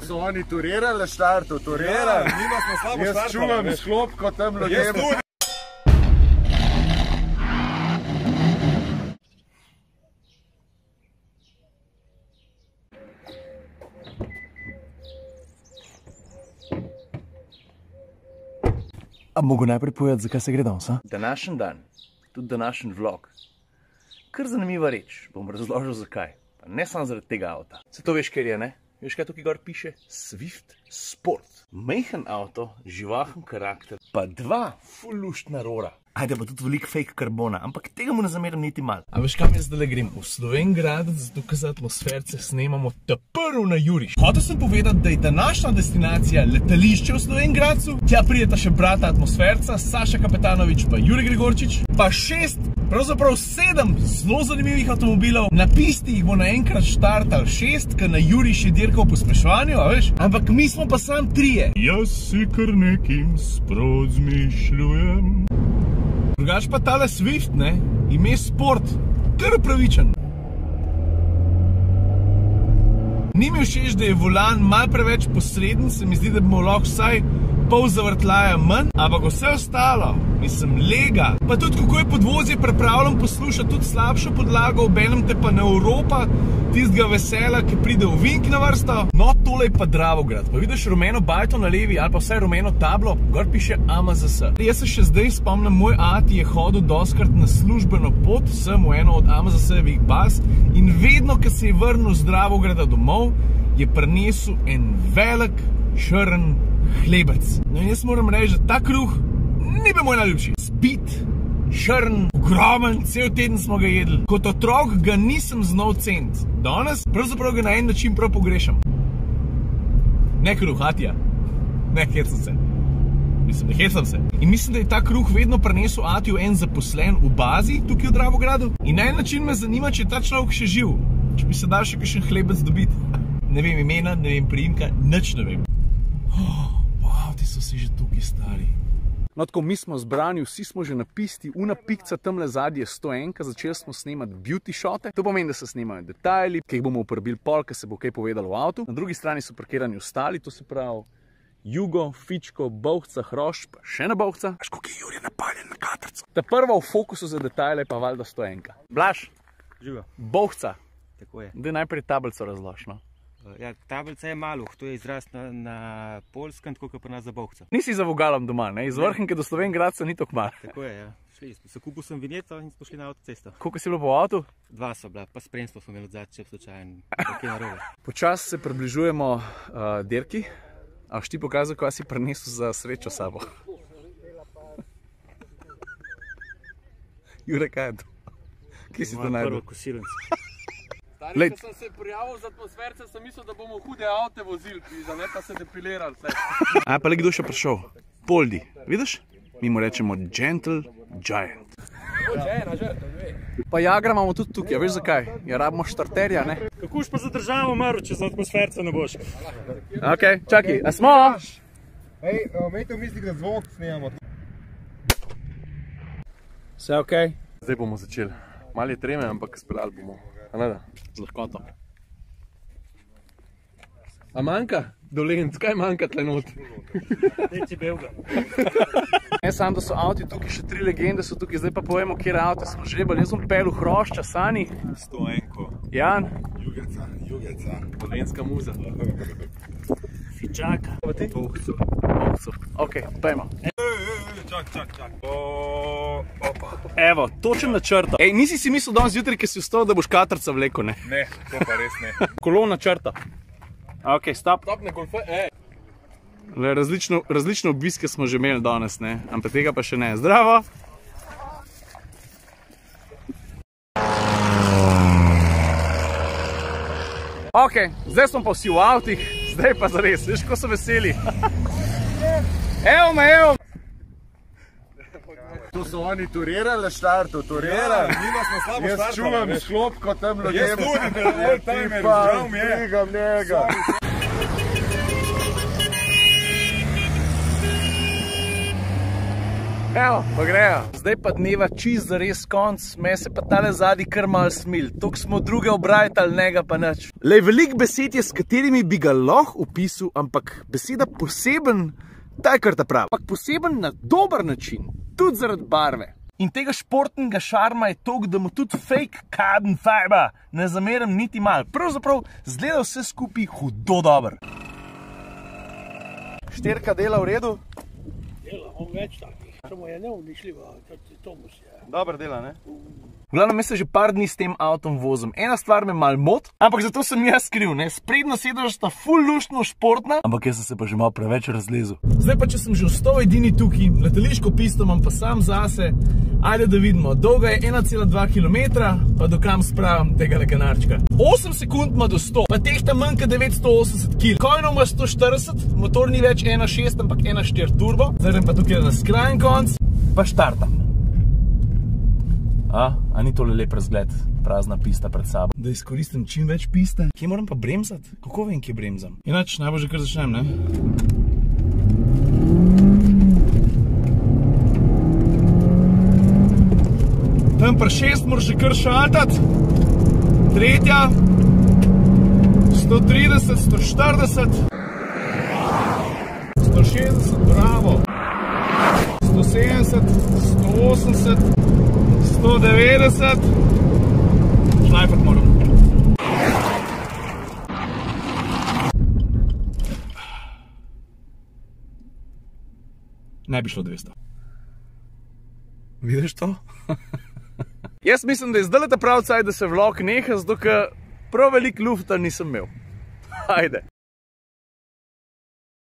So oni turirali na štartu, turirali. Ja, nima smo slabo štartali. Jaz čuvam sklop kot tam ljudem. A mogo najprej povedati, zakaj se gre danes, a? Današnji dan, tudi današnji vlog. Kar zanimiva reč, bom razložil zakaj. Pa ne samo zaradi tega avta. Se to veš, ker je, ne? Veš, kaj tukaj gor piše? Swift Sport. Majhen avto, živahen karakter, pa dva ful luštna rora. Ajde, pa tudi veliko fake karbona, ampak tega mu ne zamerim niti malo. A veš, kam jaz zdaj grem? V Slovenjgrad, zato ker za atmosferce snemamo prvo na Juriš. Hotel sem povedati, da je današnja destinacija letališče v Slovenjgradcu, tja prideta še brata atmosferca, Saša Kapetanovič pa Jure Gregorčič, pa 6, pravzaprav 7 zelo zanimivih avtomobilov. Na pisti jih bo naenkrat štartal 6, ker na Juriš je dirkal po pospeševanju, a veš? Ampak mi smo pa sam 3. Jaz si kar nekim sprot zmišljujem. Drugač pa tale Swift, ne, ime Sport, kar upravičen. Ni mi všeč, da je volan malo preveč posreden, se mi zdi, da bomo lahko vsaj pol zavrtljaja manj, ampak vse ostalo, mislim, lega. Pa tudi kako je podvozje pripravljam poslušati, tudi slabšo podlago, obenem te pa ne Evropa, tistega vesela, ki pride v Vink na vrsto. No, tole je pa Dravograd. Pa vidiš rumeno bajto na levi, ali pa vsaj rumeno tablo, gor piše AMZS. Jaz se še zdaj spomnim, moj ati je hodil doskrat na službeno pot, sem v eno od AMZS-evih baz in vedno, ko se je vrnil z Dravograda domov, je prinesel en velik, črn hlebec. No in jaz moram reči, da ta kruh ni bil moj najljubši. Spit, črn, ogromen, cel teden smo ga jedli. Kot otrok ga nisem znal ceniti. Danes pravzaprav ga na en način prav pogrešam. Ne kruh, Atija. Ne hecam se. Mislim, ne hecam se. In mislim, da je ta kruh vedno prinesel Atiju en zaposlen v bazi, tukaj v Dravogradu. In na en način me zanima, če je ta človek še živ. Če bi se dal še kakšen hlebec dobiti. Ne vem imena, ne vem priimka, nič ne vem. Wow, ti so si že tukaj stari. No tako, mi smo zbrani, vsi smo že na pisti, una pikca tamle zadnje 101, začeli smo snemati beauty shote. To pomeni, da se snemajo detajli, ki jih bomo uporabili pol, ker se bo kaj povedalo v avtu. Na drugi strani so parkirani ostali, to se pravi Jugo, Fičko, Bovca, Hrošč, pa še na Bovca. Veš, koliko je Jurje napaljen na katrco. Ta prva v fokusu za detajle pa valjda 101. Blaž, Živo. Bovca. Tako je. Daj najprej tablico razlož, no. Ja, tablica je maluh, to je izraz na polskem, tako kot pa nas za Bovca. Nisi za vogalom doma, ne? Iz Vrhnike do Slovenjgradca ni tako malo. Tako je, ja. Šli smo. Se kupil sem vinjeto in smo šli na avtocesto. Koliko si bilo po avtu? 2 so bila, pa spremstvo smo imeli odzad, če slučajen, kaj narobe. Počas se približujemo dirki. A boš ti pokazal, kaj si prinesel za srečo sabo? Jure, kaj je to? Kje si to najdel? Prvo kosilnico. Stari, ko sem se prijavil za atmosferce, sem mislil, da bomo hude avte vozili, ne pa se depilirali. A pa le kdo še prišel? Poldi, vidiš? Mi mu rečemo Gentle Giant. Pa Jagra imamo tudi tukaj, veš zakaj? Ja, rabimo štarterja, ne? Kako už pa za državo umrl, če za atmosferce ne boš? Ok, čakaj, a smo? Ej, imejte v mislih, da zvok snemamo. Vse ok? Zdaj bomo začeli. Malo je treme, ampak speljali bomo. A ne da? Z lahkoto. A manjka? Dolenc, kaj manjka tle not? Neči belga. Ne samo, da so avti tukaj, še 3 legende so tukaj, zdaj pa povemo, kjer avte smo žrebali. Jaz sem pel v Hrošča, Sani. 101. Jan. Jugeca. Dolenska muza. Fičaka. Bovcu. Ok, pojmo. Čak. Evo, točen načrta. Ej, nisi si mislil danes zjutraj, ki si vstal, da boš katrca vlekel, ne? Ne, to pa res ne. Kolona črta. Ok, stop. Stop na golfe, Različne obiske smo že imeli danes, ne? Ampak tega pa še ne. Zdravo! Ok, zdaj smo pa vsi v avtih, zdaj pa zares, veš, ko so veseli. Evo me, evo! To so oni turirali na štartu, turirali. Nima smo slabo štartali. Jaz čuvam sklop kot tam ljudem. Jaz tudi, oldtimer, žal mi je. Stigam njega. Evo, pa grejo. Zdaj pa dneva čist zares konc, me se pa tale zadnji kar malo smil. Tok smo druge obrajtali, njega pa nič. Lej, veliko besed je, s katerimi bi ga lahko opisal, ampak beseda poseben, ta je kar ta prav. Ampak poseben na dober način, tudi zaradi barve. In tega športnega šarma je toliko, da mu tudi fake carbon fiber ne zamerim niti malo. Pravzaprav zgleda vse skupaj hudo dober. Štirka dela v redu? Dela, on več takih. Samo je neuničljiva, Tomus je. Dobar dela, ne? V glavnem, jaz se že par dni s tem avtom vozim. Ena stvar me mal mot, ampak zato sem jaz skriv, ne? Sprednja sedeža sta ful luštno športna. Ampak jaz sem se pa že malo preveč razlezel. Zdaj pa, če sem že ostal edini tukaj, letališko pisto imam pa sam zase. Ajde, da vidimo. Dolga je 1,2 km, pa dokam spravim tega lekanarčka. 8 sekund ima do 100, pa tehta manjka 980 kg. Kojno ima 140, motor ni več 1.6, ampak 1.4 turbo. Zdaj pa tukaj na skrajen konc, pa štartam. A ni tole lep razgled, prazna pista pred sabo. Da izkoristim čim več piste. Kje moram pa bremzati? Kako vem, kje bremzam? Inač, najbolj že kar začnem, ne? Tam pri 6 moraš že kar šaltati. Tretja. 130, 140. 160, bravo. 170, 180. 190. Šlajfat moram. Ne bi šlo 200. Vidiš to? Jaz mislim, da je zdaj ta prav caj, da se vlog neha, zato ker prav veliko lufta nisem imel. Ajde.